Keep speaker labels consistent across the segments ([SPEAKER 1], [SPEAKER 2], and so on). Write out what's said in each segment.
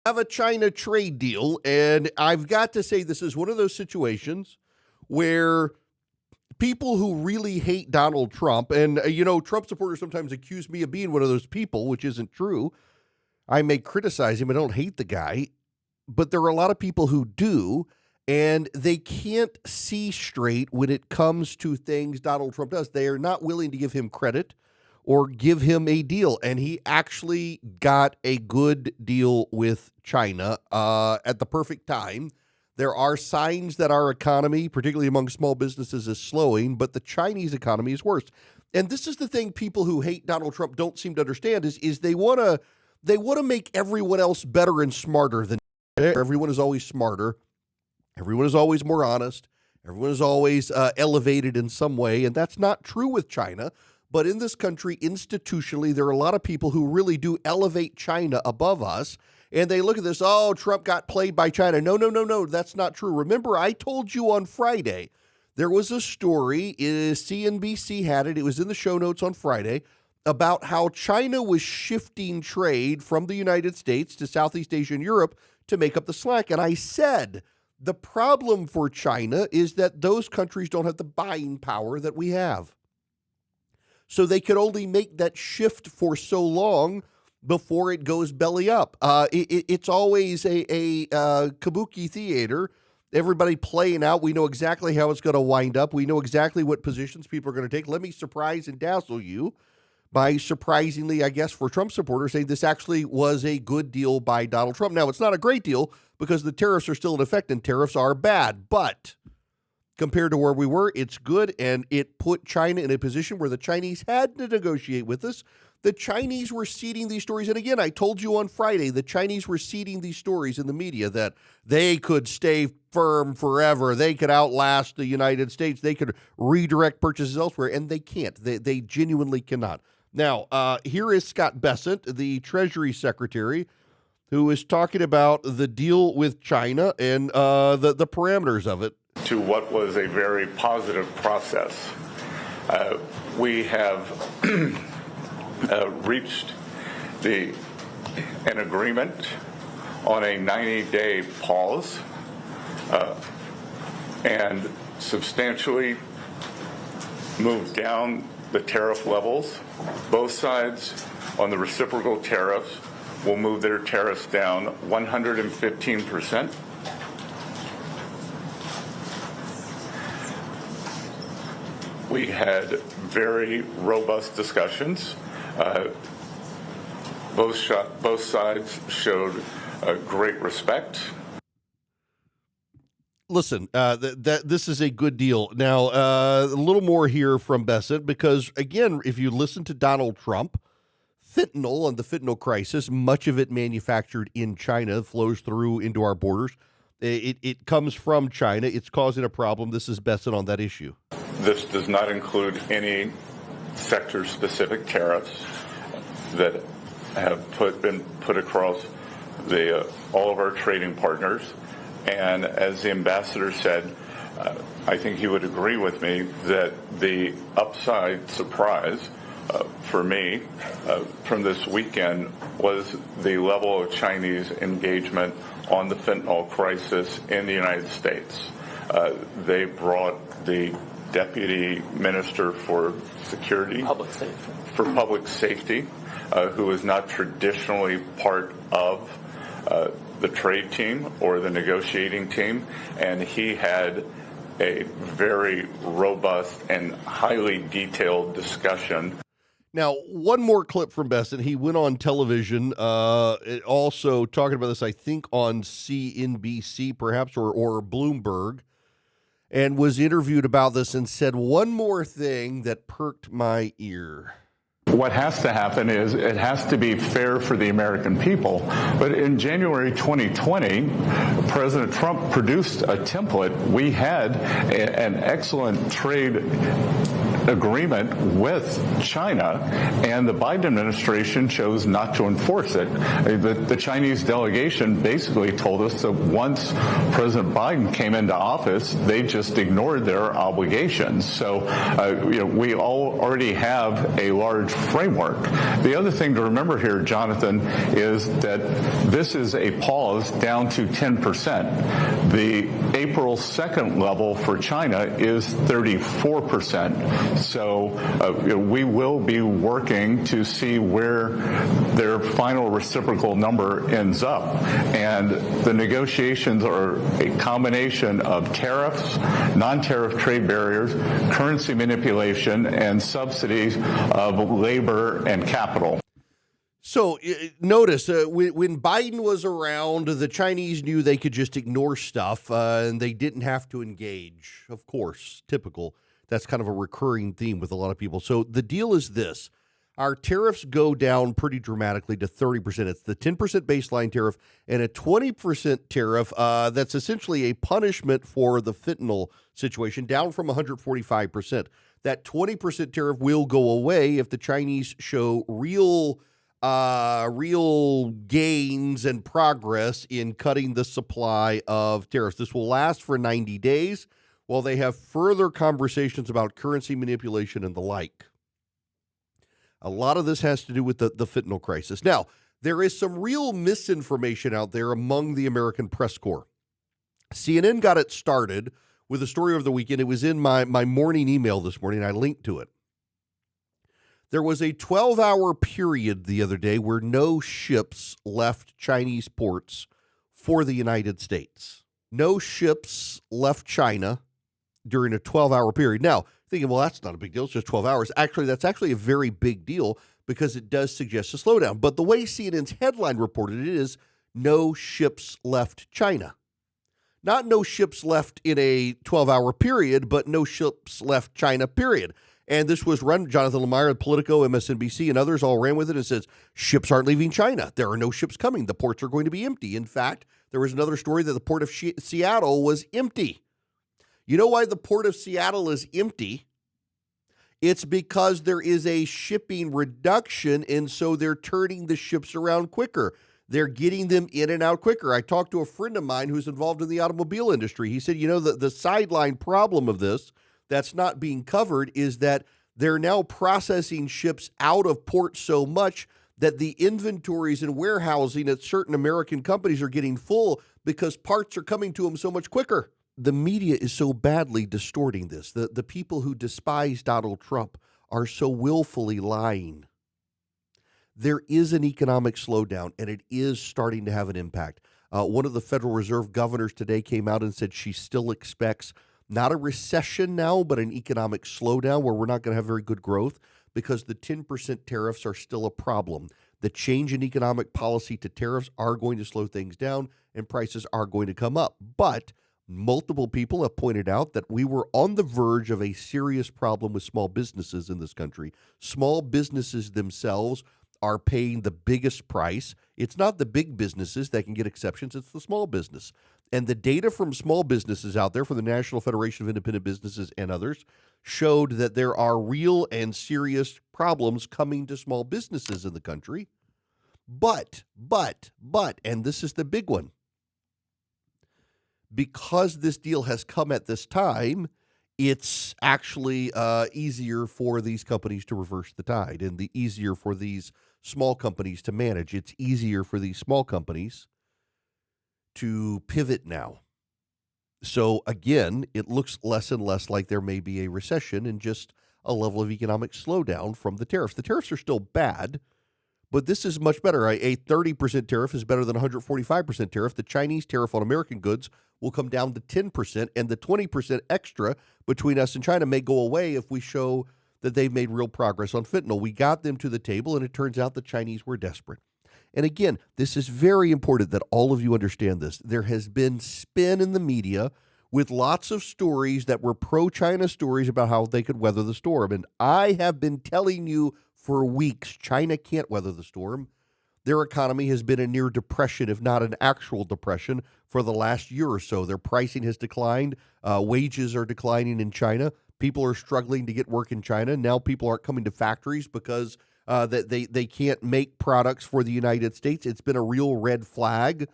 [SPEAKER 1] have a China trade deal, and I've got to say this is one of those situations where people who really hate Donald Trump, and, Trump supporters sometimes accuse me of being one of those people, which isn't true. I may criticize him. I don't hate the guy, but there are a lot of people who do, and they can't see straight when it comes to things Donald Trump does. They are not willing to give him credit or give him a deal. And he actually got a good deal with China at the perfect time. There are signs that our economy, particularly among small businesses, is slowing, but the Chinese economy is worse. And this is the thing people who hate Donald Trump don't seem to understand is they want to make everyone else better and smarter than everyone is always smarter. Everyone is always more honest. Everyone is always elevated in some way, and that's not true with China. But in this country, institutionally, there are a lot of people who really do elevate China above us, and they look at this, oh, Trump got played by China. No, that's not true. Remember, I told you on Friday, there was a story, CNBC had it, it was in the show notes on Friday, about how China was shifting trade from the United States to Southeast Asia and Europe to make up the slack. And I said, the problem for China is that those countries don't have the buying power that we have. So they could only make that shift for so long before it goes belly up. It's always a kabuki theater, everybody playing out. We know exactly how it's going to wind up. We know exactly what positions people are going to take. Let me surprise and dazzle you by surprisingly, I guess, for Trump supporters, saying this actually was a good deal by Donald Trump. Now, it's not a great deal because the tariffs are still in effect and tariffs are bad, but compared to where we were, it's good, and it put China in a position where the Chinese had to negotiate with us. The Chinese were seeding these stories, and again, I told you on Friday, the Chinese were seeding these stories in the media that they could stay firm forever, they could outlast the United States, they could redirect purchases elsewhere, and they can't. They genuinely cannot. Now, here is Scott Bessent, the Treasury Secretary, who is talking about the deal with China and the parameters of it.
[SPEAKER 2] To what was a very positive process. We have reached an agreement on a 90-day pause and substantially moved down the tariff levels. Both sides on the reciprocal tariffs will move their tariffs down 115%. We had very robust discussions. Both sides showed great respect.
[SPEAKER 1] Listen, this is a good deal. Now, a little more here from Bessent, because, again, if you listen to Donald Trump, fentanyl and the fentanyl crisis, much of it manufactured in China, flows through into our borders. It comes from China. It's causing a problem. This is Bessent on that issue.
[SPEAKER 2] This does not include any sector-specific tariffs that have been put across all of our trading partners. And as the ambassador said, I think he would agree with me that the upside surprise for me from this weekend was the level of Chinese engagement on the fentanyl crisis in the United States. They brought the Deputy Minister for Public Safety, who is not traditionally part of the trade team or the negotiating team, and he had a very robust and highly detailed discussion.
[SPEAKER 1] Now, one more clip from Bessent. He went on television, also talking about this, I think, on CNBC perhaps, or Bloomberg, and was interviewed about this and said one more thing that perked my ear.
[SPEAKER 3] What has to happen is it has to be fair for the American people. But in January 2020, President Trump produced a template. We had an excellent trade agreement with China, and the Biden administration chose not to enforce it. The Chinese delegation basically told us that once President Biden came into office, they just ignored their obligations. So we all already have a large framework. The other thing to remember here, Jonathan, is that this is a pause down to 10%. The April 2nd level for China is 34%. So we will be working to see where their final reciprocal number ends up. And the negotiations are a combination of tariffs, non-tariff trade barriers, currency manipulation, and subsidies of labor and capital.
[SPEAKER 1] So notice when Biden was around, the Chinese knew they could just ignore stuff and they didn't have to engage. Of course, typical. That's kind of a recurring theme with a lot of people. So the deal is this. Our tariffs go down pretty dramatically to 30%. It's the 10% baseline tariff and a 20% tariff that's essentially a punishment for the fentanyl situation, down from 145%. That 20% tariff will go away if the Chinese show real gains and progress in cutting the supply of tariffs. This will last for 90 days while they have further conversations about currency manipulation and the like. A lot of this has to do with the fentanyl crisis. Now, there is some real misinformation out there among the American press corps. CNN got it started with a story over the weekend. It was in my morning email this morning. I linked to it. There was a 12-hour period the other day where no ships left Chinese ports for the United States. No ships left China during a 12-hour period. Now, thinking, well, that's not a big deal. It's just 12 hours. Actually, that's actually a very big deal because it does suggest a slowdown. But the way CNN's headline reported it is no ships left China. Not no ships left in a 12-hour period, but no ships left China, period. And this was run, Jonathan Lemire, Politico, MSNBC, and others all ran with it and says, ships aren't leaving China. There are no ships coming. The ports are going to be empty. In fact, there was another story that the port of Seattle was empty. You know why the port of Seattle is empty? It's because there is a shipping reduction, and so they're turning the ships around quicker. They're getting them in and out quicker. I talked to a friend of mine who's involved in the automobile industry. He said, the sideline problem of this that's not being covered is that they're now processing ships out of port so much that the inventories and warehousing at certain American companies are getting full because parts are coming to them so much quicker. The media is so badly distorting this. The people who despise Donald Trump are so willfully lying. There is an economic slowdown, and it is starting to have an impact. One of the Federal Reserve governors today came out and said she still expects not a recession now, but an economic slowdown where we're not going to have very good growth because the 10% tariffs are still a problem. The change in economic policy to tariffs are going to slow things down, and prices are going to come up. But multiple people have pointed out that we were on the verge of a serious problem with small businesses in this country. Small businesses themselves are paying the biggest price. It's not the big businesses that can get exceptions. It's the small business. And the data from small businesses out there, from the National Federation of Independent Businesses and others, showed that there are real and serious problems coming to small businesses in the country. But, and this is the big one, because this deal has come at this time, it's actually easier for these companies to reverse the tide and easier for these small companies to manage. It's easier for these small companies to pivot now. So again, it looks less and less like there may be a recession and just a level of economic slowdown from the tariffs. The tariffs are still bad, but this is much better. A 30% tariff is better than a 145% tariff. The Chinese tariff on American goods will come down to 10%, and the 20% extra between us and China may go away if we show that they've made real progress on fentanyl. We got them to the table, and it turns out the Chinese were desperate. And again, this is very important that all of you understand this. There has been spin in the media with lots of stories that were pro-China stories about how they could weather the storm. And I have been telling you for weeks, China can't weather the storm. Their economy has been a near depression, if not an actual depression, for the last year or so. Their pricing has declined. Wages are declining in China. People are struggling to get work in China. Now people aren't coming to factories because that they can't make products for the United States. It's been a real red flag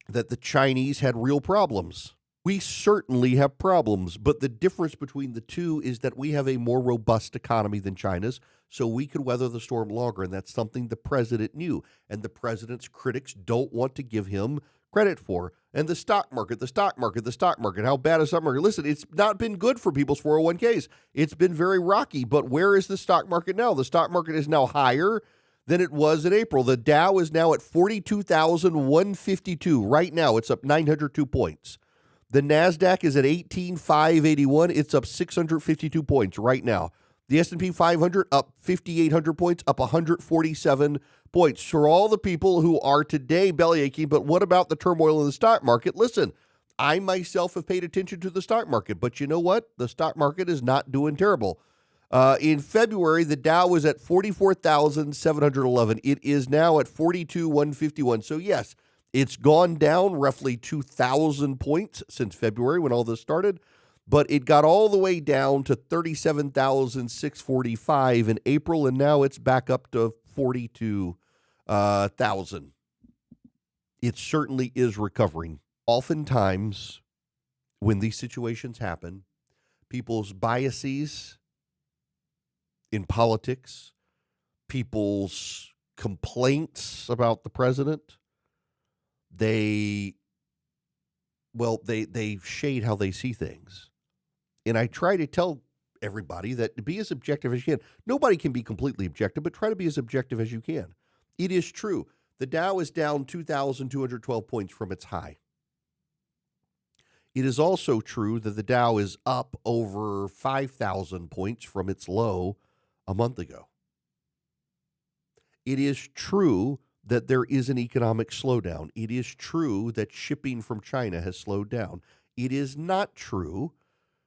[SPEAKER 1] that the Chinese had real problems. We certainly have problems, but the difference between the two is that we have a more robust economy than China's, so we could weather the storm longer, and that's something the president knew, and the president's critics don't want to give him credit for. And the stock market, how bad is the stock market? Listen, it's not been good for people's 401ks. It's been very rocky, but where is the stock market now? The stock market is now higher than it was in April. The Dow is now at 42,152. Right now, it's up 902 points. The NASDAQ is at 18,581. It's up 652 points right now. The S&P 500 up 5,800 points, up 147 points. For all the people who are today bellyaching, but what about the turmoil in the stock market? Listen, I myself have paid attention to the stock market, but you know what? The stock market is not doing terrible. In February, the Dow was at 44,711. It is now at 42,151. So yes, it's gone down roughly 2,000 points since February when all this started, but it got all the way down to 37,645 in April, and now it's back up to 42,000. It certainly is recovering. Oftentimes, when these situations happen, people's biases in politics, people's complaints about the president, they shade how they see things. And I try to tell everybody that to be as objective as you can. Nobody can be completely objective, but try to be as objective as you can. It is true. The Dow is down 2,212 points from its high. It is also true that the Dow is up over 5,000 points from its low a month ago. It is true that there is an economic slowdown. It is true that shipping from China has slowed down. It is not true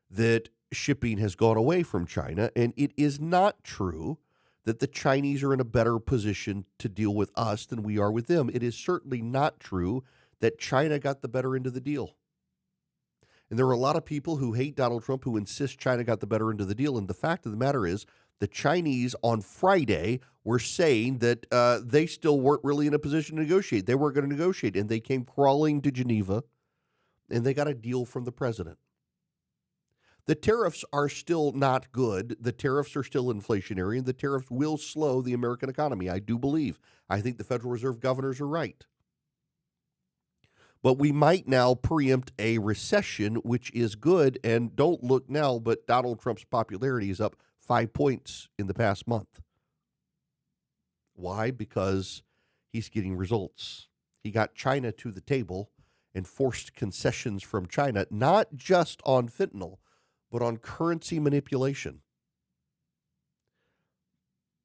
[SPEAKER 1] that shipping has gone away from China, and it is not true that the Chinese are in a better position to deal with us than we are with them. It is certainly not true that China got the better end of the deal. And there are a lot of people who hate Donald Trump who insist China got the better end of the deal, and the fact of the matter is the Chinese on Friday were saying that they still weren't really in a position to negotiate. They weren't going to negotiate, and they came crawling to Geneva, and they got a deal from the president. The tariffs are still not good. The tariffs are still inflationary, and the tariffs will slow the American economy, I do believe. I think the Federal Reserve governors are right. But we might now preempt a recession, which is good, and don't look now, but Donald Trump's popularity is up 5 points in the past month. Why? Because he's getting results. He got China to the table and forced concessions from China, not just on fentanyl, but on currency manipulation.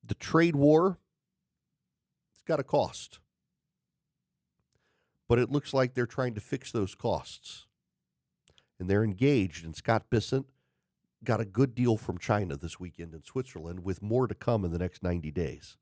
[SPEAKER 1] The trade war, it's got a cost. But it looks like they're trying to fix those costs. And they're engaged, and Scott Bessent got a good deal from China this weekend in Switzerland, with more to come in the next 90 days.